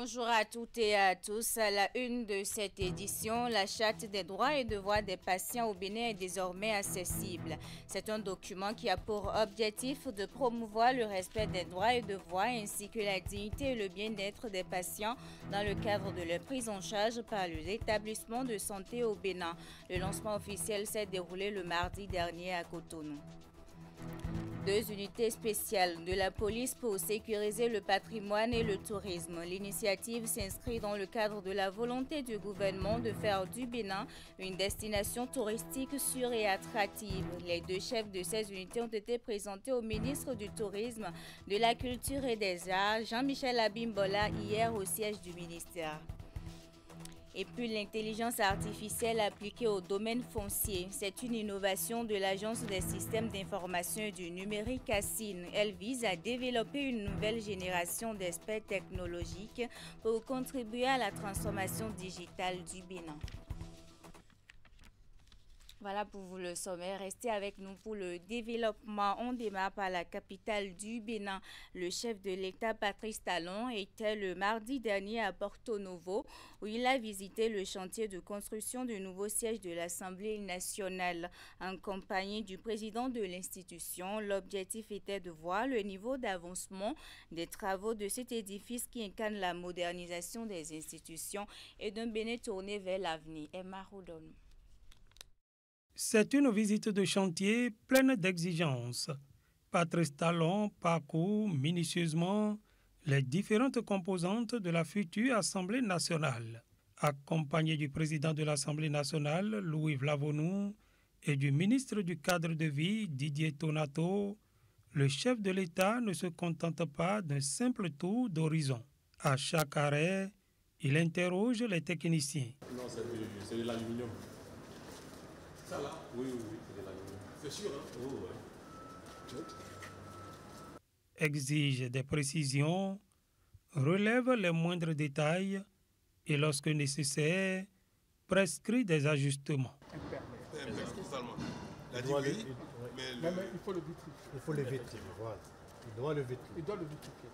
Bonjour à toutes et à tous. À la une de cette édition, la Charte des droits et devoirs des patients au Bénin est désormais accessible. C'est un document qui a pour objectif de promouvoir le respect des droits et devoirs ainsi que la dignité et le bien-être des patients dans le cadre de leur prise en charge par les établissements de santé au Bénin. Le lancement officiel s'est déroulé le mardi dernier à Cotonou. 2 unités spéciales de la police pour sécuriser le patrimoine et le tourisme. L'initiative s'inscrit dans le cadre de la volonté du gouvernement de faire du Bénin une destination touristique sûre et attractive. Les 2 chefs de ces unités ont été présentés au ministre du Tourisme, de la Culture et des Arts, Jean-Michel Abimbola, hier au siège du ministère. Et puis l'intelligence artificielle appliquée au domaine foncier. C'est une innovation de l'Agence des systèmes d'information et du numérique ASIN. Elle vise à développer une nouvelle génération d'experts technologiques pour contribuer à la transformation digitale du Bénin. Voilà pour vous le sommaire. Restez avec nous pour le développement. On démarre par la capitale du Bénin. Le chef de l'État, Patrice Talon, était le mardi dernier à Porto Novo, où il a visité le chantier de construction du nouveau siège de l'Assemblée nationale. En compagnie du président de l'institution, l'objectif était de voir le niveau d'avancement des travaux de cet édifice qui incarne la modernisation des institutions et d'un Bénin tourné vers l'avenir. Emma Rodon. C'est une visite de chantier pleine d'exigences. Patrice Talon parcourt minutieusement les différentes composantes de la future Assemblée nationale. Accompagné du président de l'Assemblée nationale, Louis Vlavonou, et du ministre du Cadre de vie, Didier Tonato, le chef de l'État ne se contente pas d'un simple tour d'horizon. À chaque arrêt, il interroge les techniciens. Non, c'est de l'aluminium. Ça là? Oui, c'est de l'aluminium. C'est sûr, hein? Oh, ouais. Exige des précisions, relève les moindres détails et, lorsque nécessaire, prescrit des ajustements. Totalement. La durée, mais il faut le vitrifier. Il faut le vitrifier, voilà. Il doit le vitrifier. Il doit le vitrifier.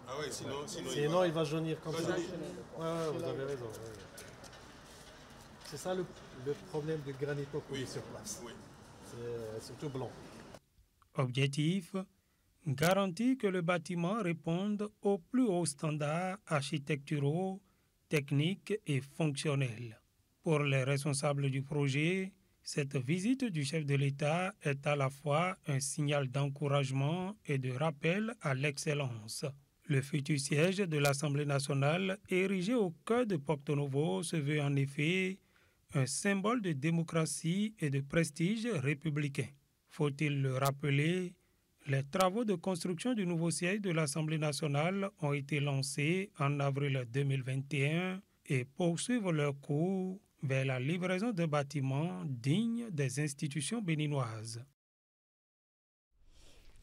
Ah ouais, sinon il va jaunir comme ça. Ouais, vous avez raison. Ouais. C'est ça le problème du granito qu'on est sur place. Oui. C'est surtout blanc. Objectif, garantir que le bâtiment réponde aux plus hauts standards architecturaux, techniques et fonctionnels. Pour les responsables du projet, cette visite du chef de l'État est à la fois un signal d'encouragement et de rappel à l'excellence. Le futur siège de l'Assemblée nationale, érigé au cœur de Porto Novo, se veut en effet un symbole de démocratie et de prestige républicain. Faut-il le rappeler, les travaux de construction du nouveau siège de l'Assemblée nationale ont été lancés en avril 2021 et poursuivent leur cours vers la livraison d'un bâtiment digne des institutions béninoises.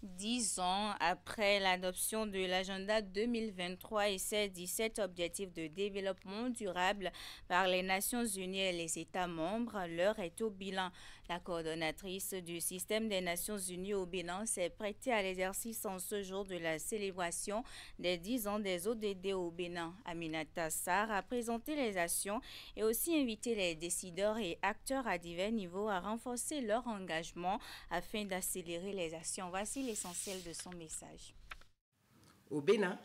10 ans après l'adoption de l'agenda 2023 et ses 17 objectifs de développement durable par les Nations Unies et les États membres, l'heure est au bilan. La coordonnatrice du système des Nations Unies au Bénin s'est prêtée à l'exercice en ce jour de la célébration des 10 ans des ODD au Bénin. Aminata Sarr a présenté les actions et aussi invité les décideurs et acteurs à divers niveaux à renforcer leur engagement afin d'accélérer les actions. Voici l'essentiel de son message. Au Bénin,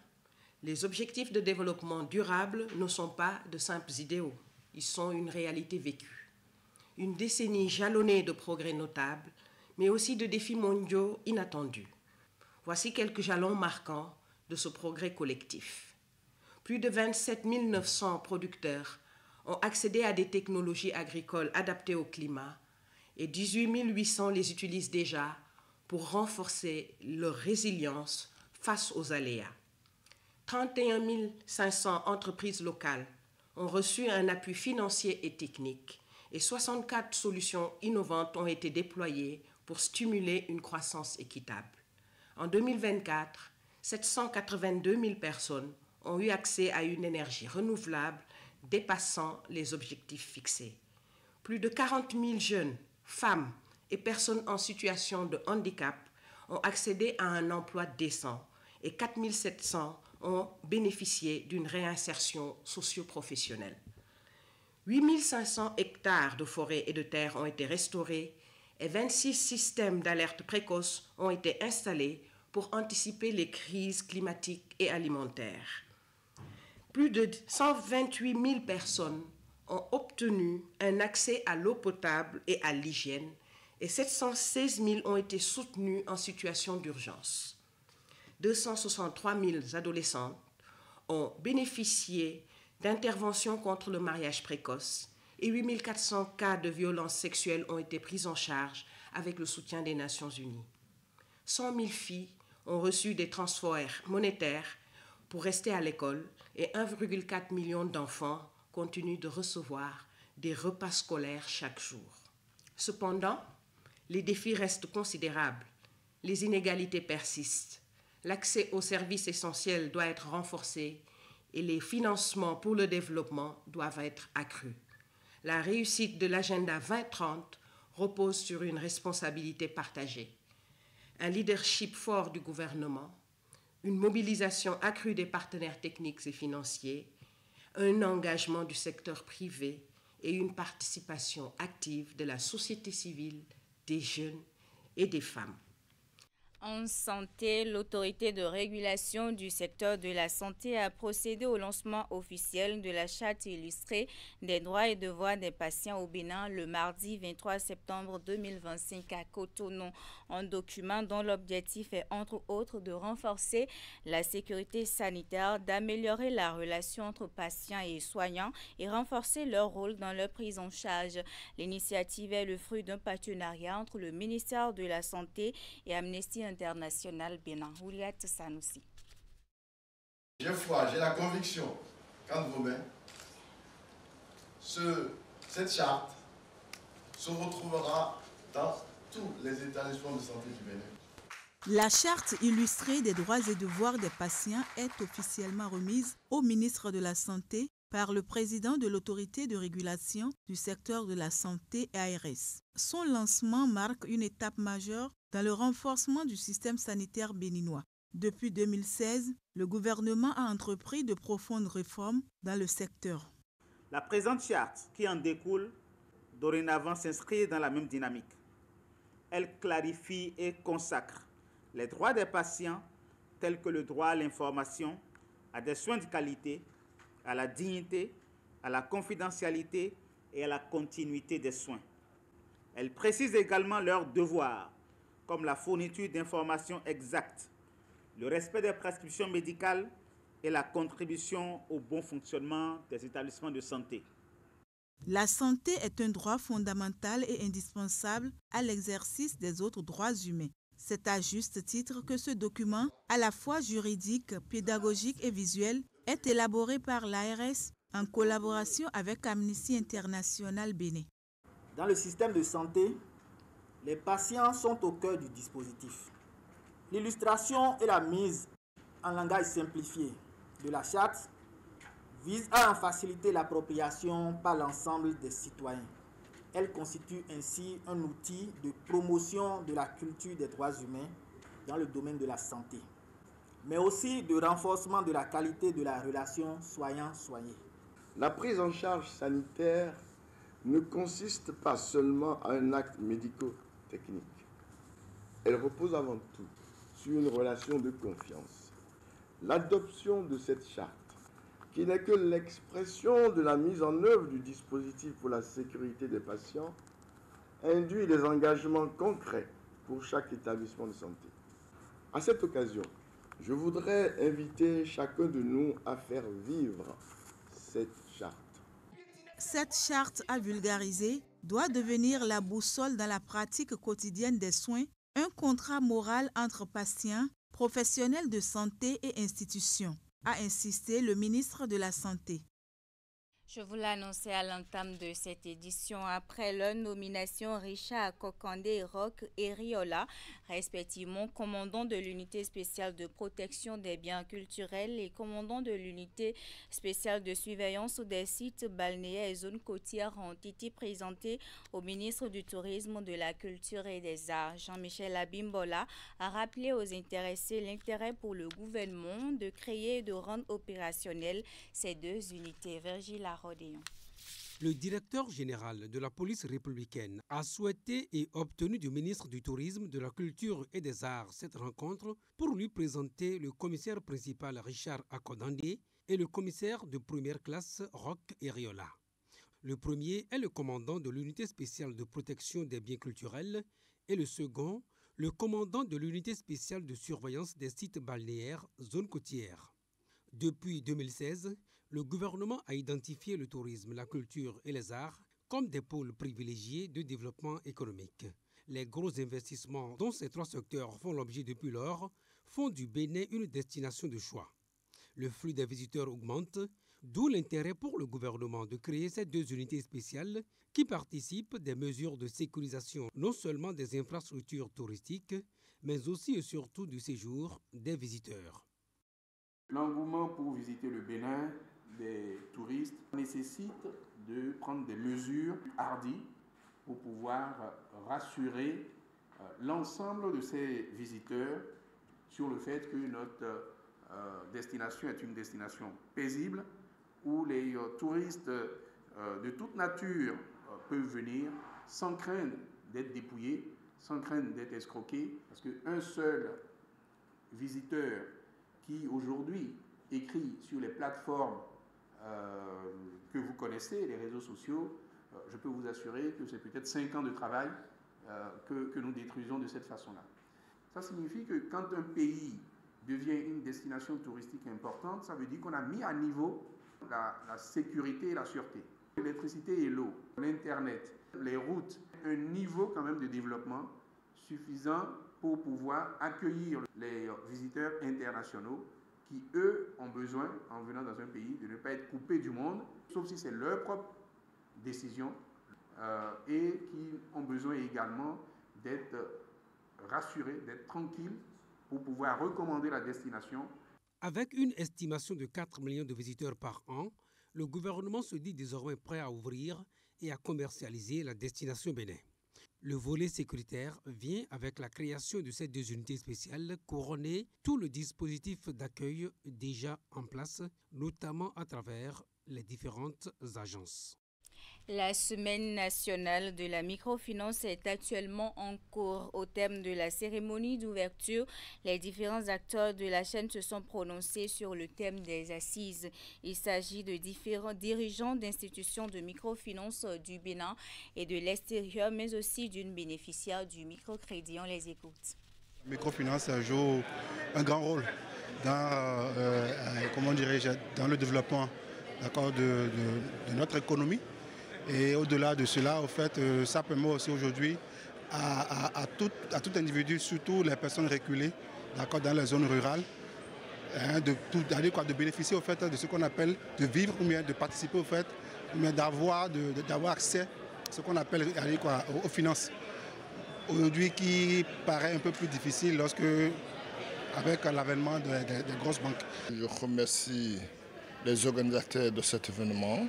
les objectifs de développement durable ne sont pas de simples idéaux, ils sont une réalité vécue. Une décennie jalonnée de progrès notables, mais aussi de défis mondiaux inattendus. Voici quelques jalons marquants de ce progrès collectif. Plus de 27 900 producteurs ont accédé à des technologies agricoles adaptées au climat et 18 800 les utilisent déjà pour renforcer leur résilience face aux aléas. 31 500 entreprises locales ont reçu un appui financier et technique et 64 solutions innovantes ont été déployées pour stimuler une croissance équitable. En 2024, 782 000 personnes ont eu accès à une énergie renouvelable dépassant les objectifs fixés. Plus de 40 000 jeunes, femmes et personnes en situation de handicap ont accédé à un emploi décent et 4 700 ont bénéficié d'une réinsertion socio-professionnelle. 8500 hectares de forêts et de terres ont été restaurés et 26 systèmes d'alerte précoce ont été installés pour anticiper les crises climatiques et alimentaires. Plus de 128 000 personnes ont obtenu un accès à l'eau potable et à l'hygiène et 716 000 ont été soutenus en situation d'urgence. 263 000 adolescentes ont bénéficié d'interventions contre le mariage précoce et 8 400 cas de violences sexuelles ont été pris en charge avec le soutien des Nations Unies. 100 000 filles ont reçu des transferts monétaires pour rester à l'école et 1,4 million d'enfants continuent de recevoir des repas scolaires chaque jour. Cependant, les défis restent considérables. Les inégalités persistent. L'accès aux services essentiels doit être renforcé et les financements pour le développement doivent être accrus. La réussite de l'agenda 2030 repose sur une responsabilité partagée, un leadership fort du gouvernement, une mobilisation accrue des partenaires techniques et financiers, un engagement du secteur privé et une participation active de la société civile, des jeunes et des femmes. En santé, l'autorité de régulation du secteur de la santé a procédé au lancement officiel de la charte illustrée des droits et devoirs des patients au Bénin le mardi 23 septembre 2025 à Cotonou. Un document dont l'objectif est entre autres de renforcer la sécurité sanitaire, d'améliorer la relation entre patients et soignants et renforcer leur rôle dans leur prise en charge. L'initiative est le fruit d'un partenariat entre le ministère de la Santé et Amnesty International Bénin. Ouliette Sanoussi. J'ai la conviction qu'entre vos mains, cette charte se retrouvera dans tous les établissements de santé du Bénin. La charte illustrée des droits et devoirs des patients est officiellement remise au ministre de la Santé par le président de l'autorité de régulation du secteur de la santé ARS. Son lancement marque une étape majeure dans le renforcement du système sanitaire béninois. Depuis 2016, le gouvernement a entrepris de profondes réformes dans le secteur. La présente charte qui en découle dorénavant s'inscrit dans la même dynamique. Elle clarifie et consacre les droits des patients tels que le droit à l'information, à des soins de qualité, à la dignité, à la confidentialité et à la continuité des soins. Elle précise également leurs devoirs, comme la fourniture d'informations exactes, le respect des prescriptions médicales et la contribution au bon fonctionnement des établissements de santé. La santé est un droit fondamental et indispensable à l'exercice des autres droits humains. C'est à juste titre que ce document, à la fois juridique, pédagogique et visuel, est élaboré par l'ARS en collaboration avec Amnesty International Bénin. Dans le système de santé, les patients sont au cœur du dispositif. L'illustration et la mise en langage simplifié de la charte vise à en faciliter l'appropriation par l'ensemble des citoyens. Elle constitue ainsi un outil de promotion de la culture des droits humains dans le domaine de la santé, mais aussi de renforcement de la qualité de la relation soignant-soigné. La prise en charge sanitaire ne consiste pas seulement à un acte médico-technique. Elle repose avant tout sur une relation de confiance. L'adoption de cette charte, qui n'est que l'expression de la mise en œuvre du dispositif pour la sécurité des patients, induit des engagements concrets pour chaque établissement de santé. À cette occasion, je voudrais inviter chacun de nous à faire vivre cette charte. Cette charte à vulgariser doit devenir la boussole dans la pratique quotidienne des soins, un contrat moral entre patients, professionnels de santé et institutions, a insisté le ministre de la Santé. Je vous l'ai annoncé à l'entame de cette édition. Après leur nomination, Richard Akokande et Roch Eriola, respectivement commandant de l'unité spéciale de protection des biens culturels et commandant de l'unité spéciale de surveillance des sites balnéaires et zones côtières, ont été présentés au ministre du Tourisme, de la Culture et des Arts. Jean-Michel Abimbola a rappelé aux intéressés l'intérêt pour le gouvernement de créer et de rendre opérationnelles ces deux unités. Virgile Rodéon. Le directeur général de la police républicaine a souhaité et obtenu du ministre du Tourisme, de la Culture et des Arts cette rencontre pour lui présenter le commissaire principal Richard Akokande et le commissaire de première classe Roch Eriola. Le premier est le commandant de l'unité spéciale de protection des biens culturels et le second, le commandant de l'unité spéciale de surveillance des sites balnéaires, zones côtières. Depuis 2016, le gouvernement a identifié le tourisme, la culture et les arts comme des pôles privilégiés de développement économique. Les gros investissements dont ces trois secteurs font l'objet depuis lors font du Bénin une destination de choix. Le flux des visiteurs augmente, d'où l'intérêt pour le gouvernement de créer ces deux unités spéciales qui participent des mesures de sécurisation non seulement des infrastructures touristiques, mais aussi et surtout du séjour des visiteurs. L'engouement pour visiter le Bénin des touristes nécessite de prendre des mesures hardies pour pouvoir rassurer l'ensemble de ces visiteurs sur le fait que notre destination est une destination paisible où les touristes de toute nature peuvent venir sans craindre d'être dépouillés, sans craindre d'être escroqués, parce qu'un seul visiteur qui aujourd'hui écrit sur les plateformes que vous connaissez, les réseaux sociaux, je peux vous assurer que c'est peut-être 5 ans de travail que nous détruisons de cette façon-là. Ça signifie que quand un pays devient une destination touristique importante, ça veut dire qu'on a mis à niveau la sécurité et la sûreté. L'électricité et l'eau, l'Internet, les routes, un niveau quand même de développement suffisant pour pouvoir accueillir les visiteurs internationaux qui, eux, ont besoin, en venant dans un pays, de ne pas être coupés du monde, sauf si c'est leur propre décision, et qui ont besoin également d'être rassurés, d'être tranquilles pour pouvoir recommander la destination. Avec une estimation de 4 millions de visiteurs par an, le gouvernement se dit désormais prêt à ouvrir et à commercialiser la destination Bénin. Le volet sécuritaire vient avec la création de ces deux unités spéciales couronner tout le dispositif d'accueil déjà en place, notamment à travers les différentes agences. La semaine nationale de la microfinance est actuellement en cours. Au terme de la cérémonie d'ouverture, les différents acteurs de la chaîne se sont prononcés sur le thème des assises. Il s'agit de différents dirigeants d'institutions de microfinance du Bénin et de l'extérieur, mais aussi d'une bénéficiaire du microcrédit. On les écoute. La microfinance joue un grand rôle dans, dans le développement de notre économie. Et au-delà de cela, au fait, ça permet aussi aujourd'hui à tout individu, surtout les personnes reculées, dans les zones rurales, de bénéficier au fait de ce qu'on appelle de vivre ou bien de participer au fait, mais d'avoir accès à ce qu'on appelle aux finances. Aujourd'hui, qui paraît un peu plus difficile avec l'avènement des grosses banques. Je remercie les organisateurs de cet événement.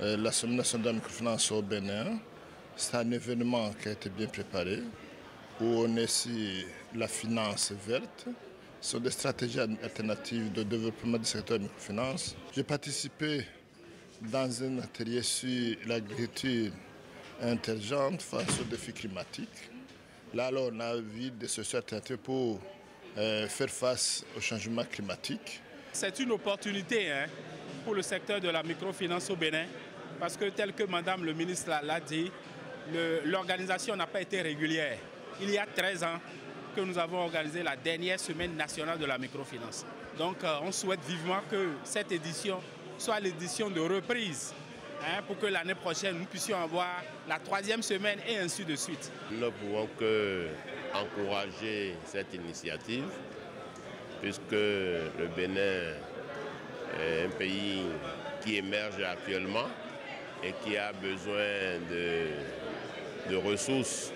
La Semaine nationale de la microfinance au Bénin, c'est un événement qui a été bien préparé, où on est sur la finance verte, sur des stratégies alternatives de développement du secteur de la microfinance. J'ai participé dans un atelier sur l'agriculture intelligente face aux défis climatiques. Là, on a vu des solutions alternatives pour faire face au changement climatique. C'est une opportunité pour le secteur de la microfinance au Bénin, parce que tel que Madame le ministre l'a dit, l'organisation n'a pas été régulière. Il y a 13 ans que nous avons organisé la dernière semaine nationale de la microfinance. Donc on souhaite vivement que cette édition soit l'édition de reprise, pour que l'année prochaine nous puissions avoir la 3e semaine et ainsi de suite. Nous ne pouvons qu'encourager cette initiative, puisque le Bénin est un pays qui émerge actuellement et qui a besoin de ressources.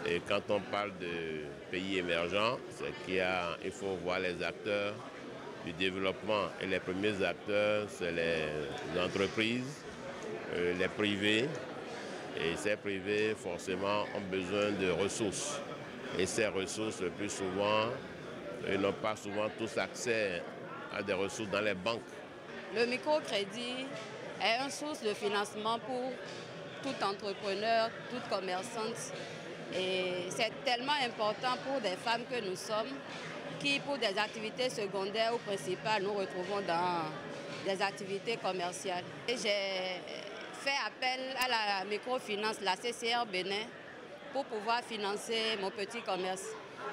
Et quand on parle de pays émergents, c'est qu'il faut voir les acteurs du développement. Et les premiers acteurs, c'est les entreprises, les privés. Et ces privés, forcément, ont besoin de ressources. Et ces ressources, le plus souvent, ils n'ont pas souvent tous accès à des ressources dans les banques. Le microcrédit est une source de financement pour tout entrepreneur, toute commerçante. Et c'est tellement important pour des femmes que nous sommes, qui pour des activités secondaires ou principales, nous retrouvons dans des activités commerciales. Et j'ai fait appel à la microfinance, la CCR Bénin, pour pouvoir financer mon petit commerce.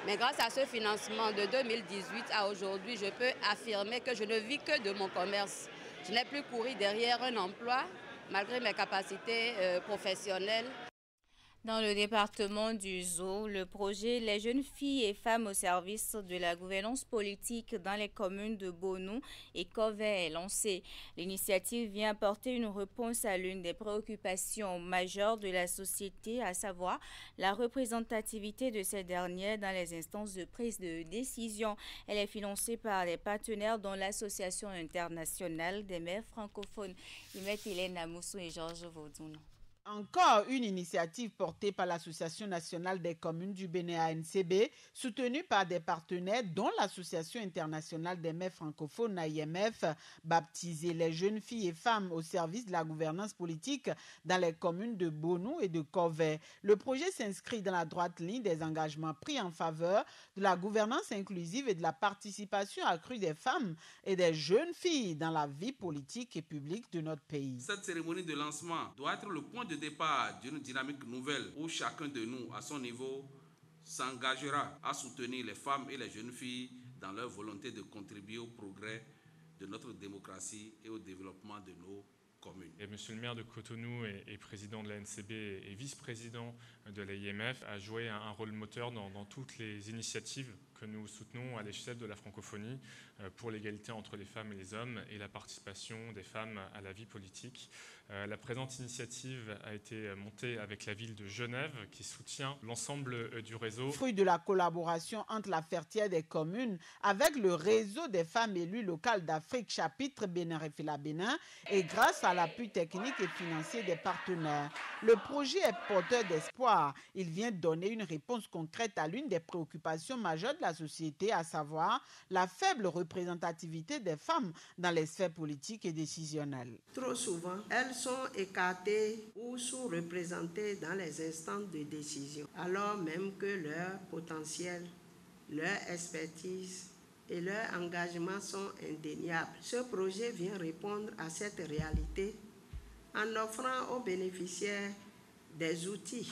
Mais grâce à ce financement de 2018 à aujourd'hui, je peux affirmer que je ne vis que de mon commerce. Je n'ai plus couru derrière un emploi, malgré mes capacités professionnelles. Dans le département du Zo, le projet Les jeunes filles et femmes au service de la gouvernance politique dans les communes de Bonou et Kovey est lancé. L'initiative vient apporter une réponse à l'une des préoccupations majeures de la société, à savoir la représentativité de ces dernières dans les instances de prise de décision. Elle est financée par des partenaires dont l'Association internationale des mères francophones. Yvette Hélène Amoussou et Georges Vaudouno. Encore une initiative portée par l'Association nationale des communes du Bénin ANCB, soutenue par des partenaires dont l'Association internationale des mères francophones AIMF, baptisée Les jeunes filles et femmes au service de la gouvernance politique dans les communes de Bonou et de Kovey. Le projet s'inscrit dans la droite ligne des engagements pris en faveur de la gouvernance inclusive et de la participation accrue des femmes et des jeunes filles dans la vie politique et publique de notre pays. Cette cérémonie de lancement doit être le point de départ d'une dynamique nouvelle où chacun de nous, à son niveau, s'engagera à soutenir les femmes et les jeunes filles dans leur volonté de contribuer au progrès de notre démocratie et au développement de nos communes. Et Monsieur le maire de Cotonou et président de l'ANCB et vice-président de l'AIMF a joué un rôle moteur dans toutes les initiatives que nous soutenons à l'échelle de la francophonie pour l'égalité entre les femmes et les hommes et la participation des femmes à la vie politique. La présente initiative a été montée avec la ville de Genève qui soutient l'ensemble du réseau. Fruit de la collaboration entre la Fertière des communes avec le réseau des femmes élues locales d'Afrique chapitre Bénin-Réfila-Bénin et grâce à l'appui technique et financier des partenaires. Le projet est porteur d'espoir. Il vient donner une réponse concrète à l'une des préoccupations majeures de la société, à savoir la faible représentativité des femmes dans les sphères politiques et décisionnelles. Trop souvent, elles sont écartées ou sous-représentées dans les instances de décision, alors même que leur potentiel, leur expertise et leur engagement sont indéniables. Ce projet vient répondre à cette réalité en offrant aux bénéficiaires des outils,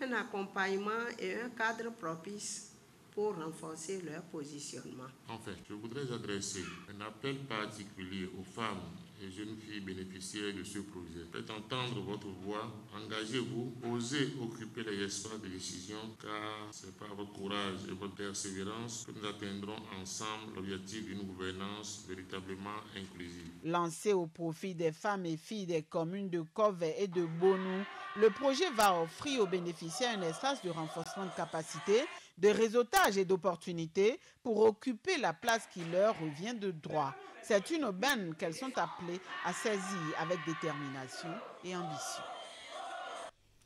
un accompagnement et un cadre propice pour renforcer leur positionnement. Enfin, je voudrais adresser un appel particulier aux femmes et jeunes filles bénéficiaires de ce projet. Faites entendre votre voix, engagez-vous, osez occuper les espaces de décision, car c'est par votre courage et votre persévérance que nous atteindrons ensemble l'objectif d'une gouvernance véritablement inclusive. Lancé au profit des femmes et filles des communes de Kovey et de Bonou, le projet va offrir aux bénéficiaires un espace de renforcement de capacité, de réseautage et d'opportunités pour occuper la place qui leur revient de droit. C'est une aubaine qu'elles sont appelées à saisir avec détermination et ambition.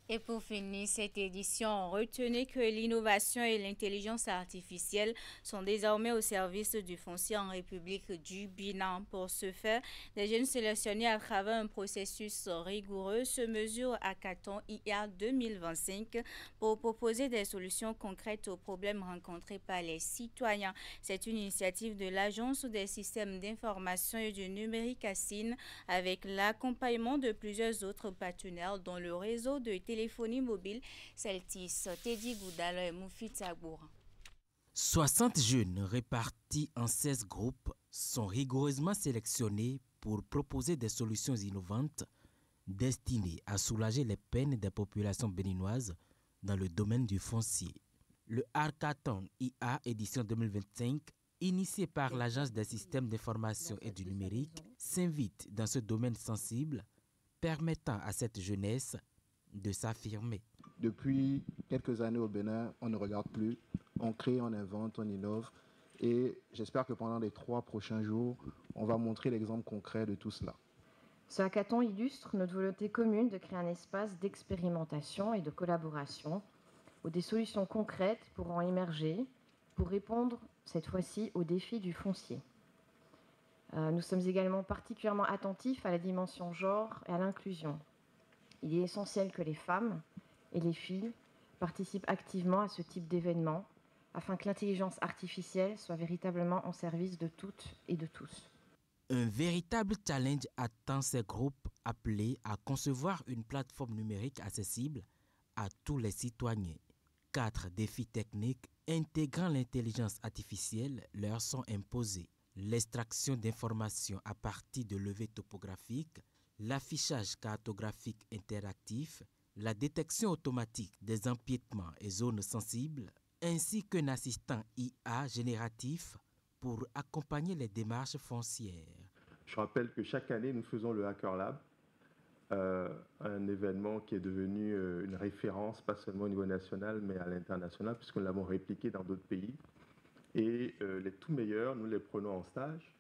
Et pour finir cette édition, retenez que l'innovation et l'intelligence artificielle sont désormais au service du foncier en République du Bénin. Pour ce faire, les jeunes sélectionnés à travers un processus rigoureux se mesurent à Hackathon IA 2025 pour proposer des solutions concrètes aux problèmes rencontrés par les citoyens. C'est une initiative de l'Agence des systèmes d'information et du numérique ASIN avec l'accompagnement de plusieurs autres partenaires dont le réseau de téléphonie mobile Celtis, Teddy Goudalo et Moufit Saboura. 60 jeunes répartis en 16 groupes sont rigoureusement sélectionnés pour proposer des solutions innovantes destinées à soulager les peines des populations béninoises dans le domaine du foncier. Le Hackathon IA édition 2025 initié par l'Agence des systèmes d'information et du numérique, s'invite dans ce domaine sensible, permettant à cette jeunesse de s'affirmer. Depuis quelques années au Bénin, on ne regarde plus, on crée, on invente, on innove. Et j'espère que pendant les 3 prochains jours, on va montrer l'exemple concret de tout cela. Ce hackathon illustre notre volonté commune de créer un espace d'expérimentation et de collaboration où des solutions concrètes pourront émerger pour répondre cette fois-ci aux défis du foncier. Nous sommes également particulièrement attentifs à la dimension genre et à l'inclusion. Il est essentiel que les femmes et les filles participent activement à ce type d'événement afin que l'intelligence artificielle soit véritablement en service de toutes et de tous. Un véritable challenge attend ces groupes appelés à concevoir une plateforme numérique accessible à tous les citoyens. 4 défis techniques intégrant l'intelligence artificielle leur sont imposés. L'extraction d'informations à partir de levées topographiques, l'affichage cartographique interactif, la détection automatique des empiètements et zones sensibles, ainsi qu'un assistant IA génératif pour accompagner les démarches foncières. Je rappelle que chaque année, nous faisons le Hacker Lab, un événement qui est devenu une référence, pas seulement au niveau national, mais à l'international, puisque nous l'avons répliqué dans d'autres pays. Et les tout meilleurs, nous les prenons en stage,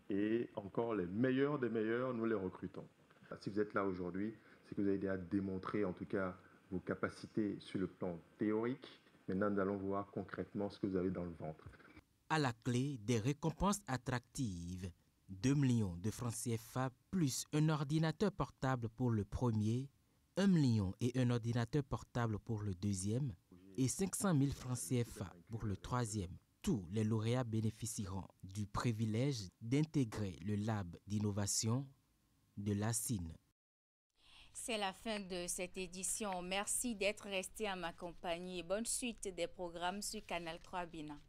et encore les meilleurs des meilleurs, nous les recrutons. Si vous êtes là aujourd'hui, c'est que vous avez déjà démontré, en tout cas, vos capacités sur le plan théorique. Maintenant, nous allons voir concrètement ce que vous avez dans le ventre. À la clé, des récompenses attractives. 2 millions de francs CFA plus un ordinateur portable pour le premier, 1 million et un ordinateur portable pour le deuxième et 500 000 francs CFA pour le troisième. Tous les lauréats bénéficieront du privilège d'intégrer le lab d'innovation de la CIN. C'est la fin de cette édition. Merci d'être resté à ma compagnie. Bonne suite des programmes sur Canal 3 Bénin.